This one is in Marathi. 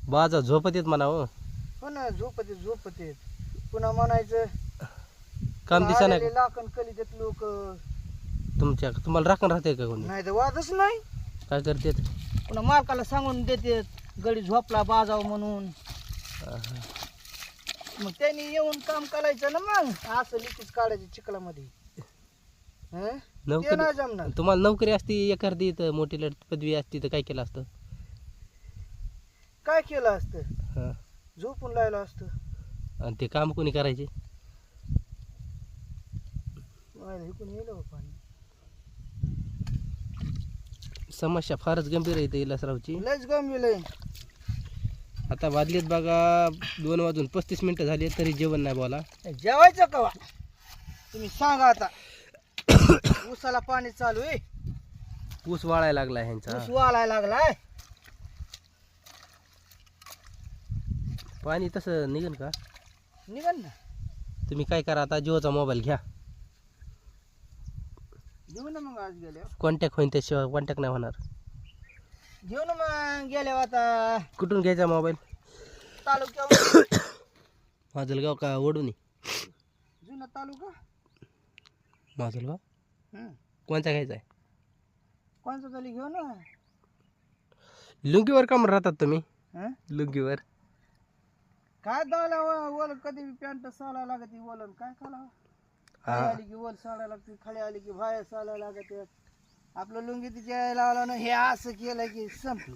बाजा झोपत येत म्हणा हो. हो ना, झोपते पुन्हा म्हणायचं काम दिसा नाही आलेले लाकण कलीत लोक. तुम्हाला राखण राहते का कोणी? नाही तर वादच नाही. काय करते? पुन्हा मालकाला सांगून देते गडी झोपला बाजाव म्हणून. मग त्यांनी येऊन काम करायचं ना, मग असं लिकीच काढायचं चिखलामध्ये. हं? ते नाही जमणार. नोकरी तुम्हाला नोकरी असती एखादी तर मोठी पदवी असती तर काय केलं असतं? काय केलं असतं? हा. झोपून लायला असतं. आणि ते काम कोणी करायचे? इकडून येईल हो पाणी. समस्या फारच गंभीर आहे इलासरावची. लयच गंभीर आहे. आता वाजलेत बघा 2:35 झाले तरी जेवण नाही बोला. जेवायचं कवा तुम्ही सांगा आता. ऊसाला पाणी चालू आहे. ऊस वाळायला लागला ह्यांचा. ऊस वाळायला लागलाय. पाणी तसं निघन का? निघन ना. तुम्ही काय करा आता, जिओचा मोबाईल घ्या. घेऊ ना मग आज गेल्या. कॉन्टॅक्ट होईन, त्याशिवाय कॉन्टॅक्ट नाही होणार. घेऊ ना मग गेल्या आता. कुठून घ्यायचा मोबाईल? तालुक्यावर. माजलगाव का वडूनी? जुना तालुका. माजलगाव. हं. कोणता घ्यायचा आहे? कोणता तरी घेऊ ना. लुंगीवर का म्हणून राहतात तुम्ही? हं? लुंगीवर काय दाला वल कधी पॅन्ट साला लागते वलन काय खाला. खाली आली की वल साला लागते, खाली आली की बाहेर साला लागते. आपलं लुंगी तिच्या लावला ना, हे असं केलं की संपलं.